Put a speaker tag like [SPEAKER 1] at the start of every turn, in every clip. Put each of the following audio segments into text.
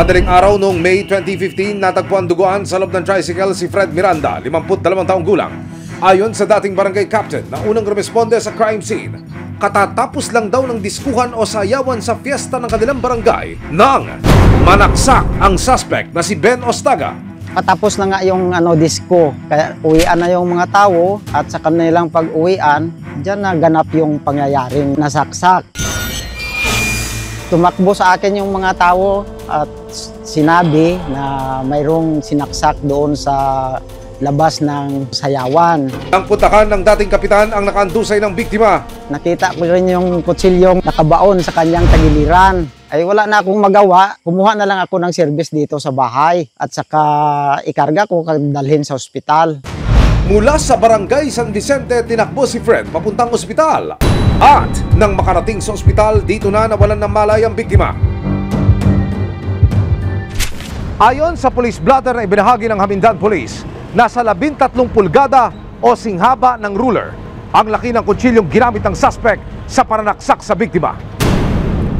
[SPEAKER 1] Madaling araw noong May 2015, natagpuan duguan sa loob ng tricycle si Fred Miranda, 52 taong gulang. Ayon sa dating barangay captain na unang rumesponde sa crime scene, katatapos lang daw ng diskuhan o sayawan sa fiesta ng kanilang barangay nang manaksak ang suspect na si Ben Ostaga.
[SPEAKER 2] Patapos na nga yung disco, kaya uwian na yung mga tao at sa kanilang pag-uwian, diyan naganap yung pangyayaring nasaksak. Tumakbo sa akin yung mga tao at sinabi na mayroong sinaksak doon sa labas ng sayawan.
[SPEAKER 1] Ang puntahan ng dating kapitan ang nakaandusay ng biktima.
[SPEAKER 2] Nakita ko rin yung kutsilyong nakabaon sa kanyang tagiliran. Ay wala na akong magawa, kumuha na lang ako ng service dito sa bahay at saka ikarga ko dalhin sa ospital.
[SPEAKER 1] Mula sa barangay San Vicente, tinakbo si Fred papuntang ospital. At nang makarating sa ospital, dito na nawalan ng malay ang biktima. Ayon sa police blotter na ibinahagi ng Hamindan Police, nasa 13 pulgada o singhaba ng ruler ang laki ng kutsilyong ginamit ng suspect sa pananaksak sa biktima.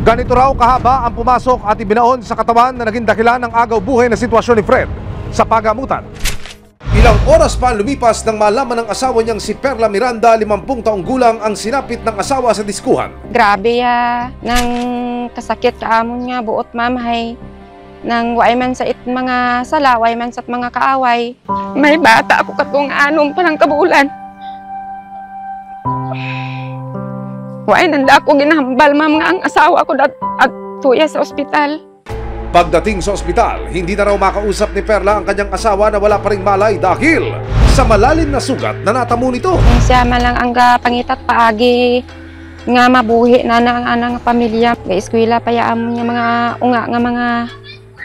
[SPEAKER 1] Ganito raw kahaba ang pumasok at ibinaon sa katawan na naging dahilan ng agaw buhay na sitwasyon ni Fred sa pagamutan. Ilang oras pa lumipas nang malaman ng asawa niyang si Perla Miranda, 50 taong gulang, ang sinapit ng asawa sa diskuhan.
[SPEAKER 3] Grabe nang kasakit kaamon nga buot mamahay. Nang waiman sa mga sala, waiman sa mga kaaway. May bata ako katong anong parang kabulan. Wainan da ako ginahambal nga ang asawa ko at tuya sa ospital.
[SPEAKER 1] Pagdating sa ospital, hindi na raw makausap ni Perla ang kanyang asawa na wala pa ring malay dahil sa malalim na sugat na natamo nito.
[SPEAKER 3] Siya man lang ang pangitat paagi nga mabuhi na ang anang pamilya. Ga-eskwela pa yaam niya mga unga nga mga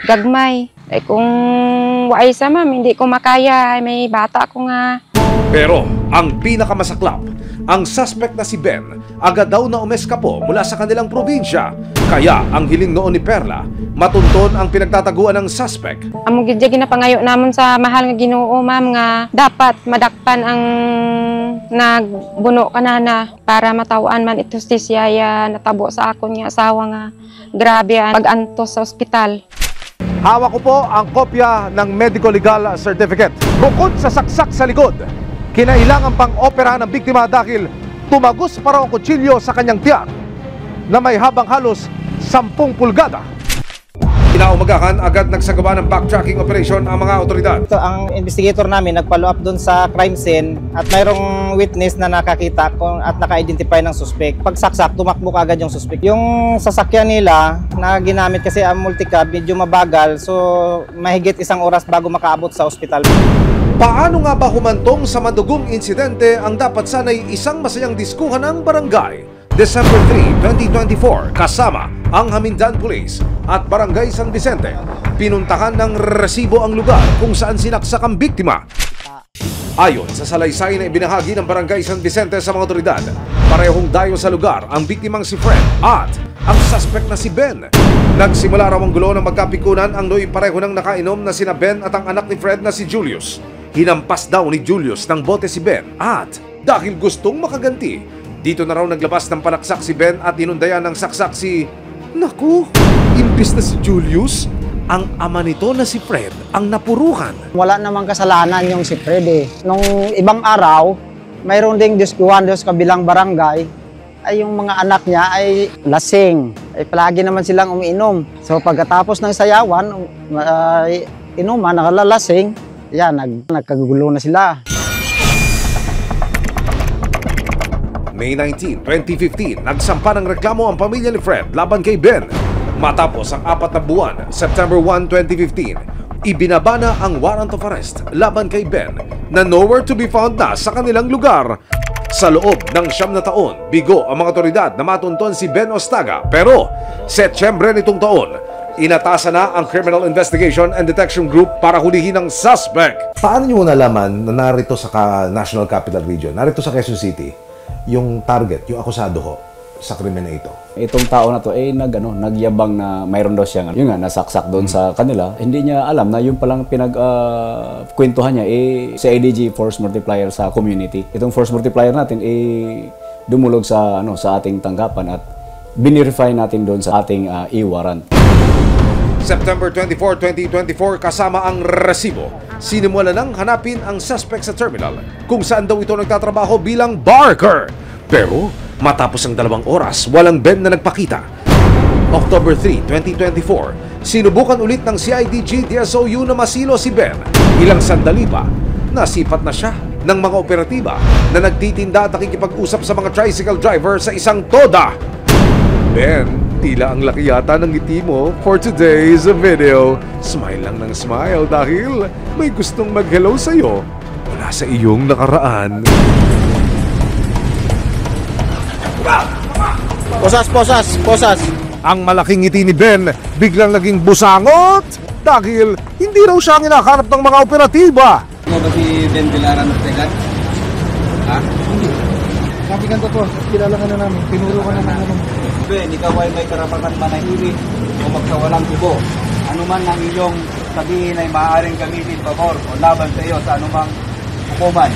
[SPEAKER 3] gagmay. Ay kung waay sa ma'am, hindi ko makaya. Ay, may bata ko nga.
[SPEAKER 1] Pero ang pinakamasaklap, ang suspect na si Ben agad daw na umeskapo mula sa kanilang probinsya. Kaya ang hiling noon ni Perla, matunton ang pinagtataguan ng suspect.
[SPEAKER 3] Amo gid ginapangayo namon sa mahal nga Ginoo ma'am nga dapat madakpan ang nagbuno kanana para matawaan man ito siya natabo sa akon nga asawa nga grabe ang pag-antos sa ospital.
[SPEAKER 1] Hawak ko po ang kopya ng medical legal certificate. Bukod sa saksak sa likod, kinailangan pang opera ng biktima dahil tumagos pa raw ang kutsilyo sa kanyang tiyan na may habang halos 10 pulgada. Kinaumagahan, agad nagsagawa ng backtracking operation ang mga otoridad.
[SPEAKER 2] Ito, ang investigator namin nag-follow up doon sa crime scene at mayroong witness na nakakita at naka-identify ng suspect. Pagsaksak, tumakbo agad yung suspect. Yung sasakyan nila na ginamit kasi ang multicab, medyo mabagal, so mahigit 1 oras bago makaabot sa ospital.
[SPEAKER 1] Paano nga ba humantong sa madugong insidente ang dapat sana'y isang masayang diskuhan ng barangay? December 3, 2024, kasama ang Hamindan Police at Barangay San Vicente, pinuntahan ng resibo ang lugar kung saan sinaksak ang biktima. Ayon sa salaysay na ibinahagi ng Barangay San Vicente sa mga otoridad, parehong dayo sa lugar ang biktimang si Fred at ang suspect na si Ben. Nagsimula raw ang gulo ng magkapikunan ang nooy pareho ng nakainom na sina Ben at ang anak ni Fred na si Julius. Hinampas daw ni Julius ng bote si Ben at dahil gustong makaganti, dito na raw naglabas ng panaksak si Ben at inundayan ng saksak si... Naku, imbis na si Julius, ang ama nito na si Fred ang napuruhan.
[SPEAKER 2] Wala namang kasalanan yung si Fred eh. Nung ibang araw, mayroon ding diskuhan doon sa kabilang barangay, ay yung mga anak niya ay lasing. Ay palagi naman silang umiinom. So pagkatapos ng sayawan, inuman, nakalalasing, yan, nagkagulo na sila.
[SPEAKER 1] May 19, 2015, nagsampa ng reklamo ang pamilya ni Fred laban kay Ben. Matapos ang 4 na buwan, September 1, 2015, ibinaba na ang warrant of arrest laban kay Ben na nowhere to be found na sa kanilang lugar. Sa loob ng 9 na taon, bigo ang mga otoridad na matunton si Ben Ostaga. Pero, Setyembre nitong taon, inatasan na ang Criminal Investigation and Detection Group para hulihin ang suspect. Paano nyo nalaman na narito sa National Capital Region, narito sa Quezon City, yung target, yung akusado ho sa krimen na ito?
[SPEAKER 4] Itong tao na to nagyabang na mayroon daw siyang yun nga nasaksak doon sa kanila. Hindi niya alam na yung palang kwentuhan niya sa ADG force multiplier sa community. Itong force multiplier natin dumulog sa sa ating tanggapan at binirify natin doon sa ating e-warrant.
[SPEAKER 1] September 24, 2024 kasama ang resibo, sinimula nang hanapin ang suspect sa terminal kung saan daw ito nagtatrabaho bilang barker. Pero matapos ang 2 oras, walang Ben na nagpakita. October 3, 2024, sinubukan ulit ng CIDG DSOU na masilo si Ben. Ilang sandali pa, nasipat na siya ng mga operatiba na nagtitinda at nakikipag-usap sa mga tricycle driver sa isang toda. Ben, tila ang laki yata ng ngiti mo for today's video. Smile lang ng smile dahil may gustong mag-hello sa'yo mula sa iyong nakaraan.
[SPEAKER 2] Posas.
[SPEAKER 1] Ang malaking ngiti ni Ben biglang naging busangot dahil hindi raw siya ang hinahanap ng mga operatiba.
[SPEAKER 5] Ano ba si Ben Villaran Ortegan? Ha?
[SPEAKER 6] Sabi ganito po, kilala ka na namin, tinuro ka na namin.
[SPEAKER 5] Ben, ikaw ay may karapatan manahimik o magsawalang tubo. Ano man ang iyong sabihin ay maaaring gamitin pabor o laban sa iyo sa anumang hukuman.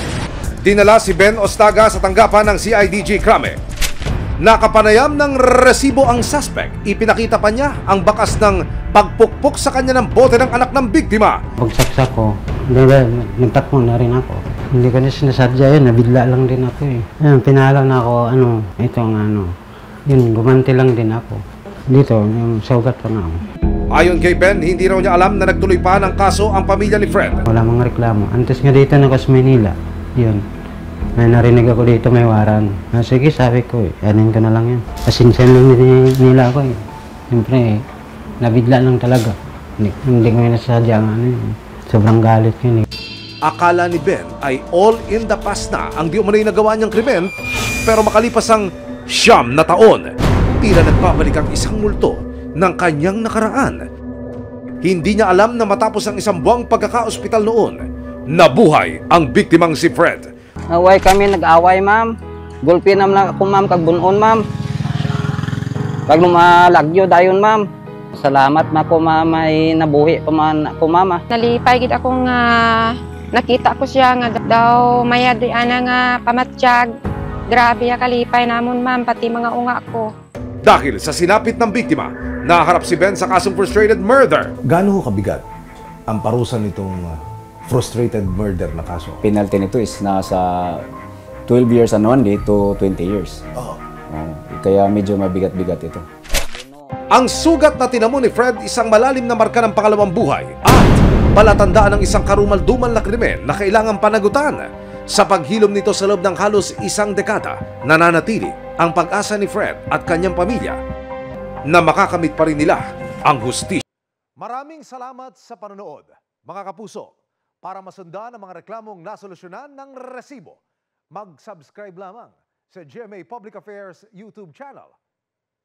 [SPEAKER 1] Dinala si Ben Ostaga sa tanggapan ng CIDG Krame. Nakapanayam ng resibo ang suspect. Ipinakita pa niya ang bakas ng pagpukpok sa kanya ng bote ng anak ng biktima.
[SPEAKER 6] Pagsaksak ko, nagtakbo na rin ako. Hindi ko na sinasadya yun, nabigla lang din ako eh. Ayun, pinala na ako, yun, gumanti lang din ako. Dito, yung sugat pa nga ako.
[SPEAKER 1] Ayon kay Ben, hindi raw niya alam na nagtuloy pa ng kaso ang pamilya ni Fred.
[SPEAKER 6] Wala mga reklamo. Antes nga dito na sa Manila, yun. May narinig ako dito, may waran. Sige, sabi ko anin ko na lang yan. Asinsan lang nila ako eh. Siyempre nabigla lang talaga. Hindi ko yung nasadya ang sobrang galit yun eh.
[SPEAKER 1] Akala ni Ben ay all in the past na ang di umano'y nagawa niyang krimen, pero makalipas ang 9 na taon, tila nagbabalik ang isang multo ng kanyang nakaraan. Hindi niya alam na matapos ang 1 buwang pagkaka-ospital noon, nabuhay ang biktimang si Fred.
[SPEAKER 2] Away kami, nag-away ma'am. Gulpi nam lang ako ma'am, kag bunon ma'am. Kag lumalagyo dayon ma'am. Salamat na ko ma'am, ay nabuhi pa man ako mama.
[SPEAKER 3] Nalipay gid ako nga nakita ko siya nga daw mayad di ana nga pamatsyag. Grabe ya kalipay namon ma'am, pati mga unga ko.
[SPEAKER 1] Dahil sa sinapit ng biktima, naharap si Ben sa kasong frustrated murder.
[SPEAKER 7] Gaano ho kabigat ang parusa nitong frustrated murder na kaso?
[SPEAKER 4] Penalty nito is nasa 12 years and 1 day to 20 years.
[SPEAKER 7] Oo.
[SPEAKER 4] Kaya medyo mabigat-bigat ito.
[SPEAKER 1] Ang sugat na tinamo ni Fred isang malalim na marka ng pangalawang buhay at palatandaan ng isang karumal-dumal na krimen na kailangang panagutan. Sa paghilom nito sa loob ng halos 1 dekada, nananatili ang pag-asa ni Fred at kanyang pamilya na makakamit pa rin nila ang hustisya. Maraming salamat sa panonood, mga kapuso. Para masundan ang mga reklamong nasolusyonan ng resibo, mag-subscribe lamang sa GMA Public Affairs YouTube channel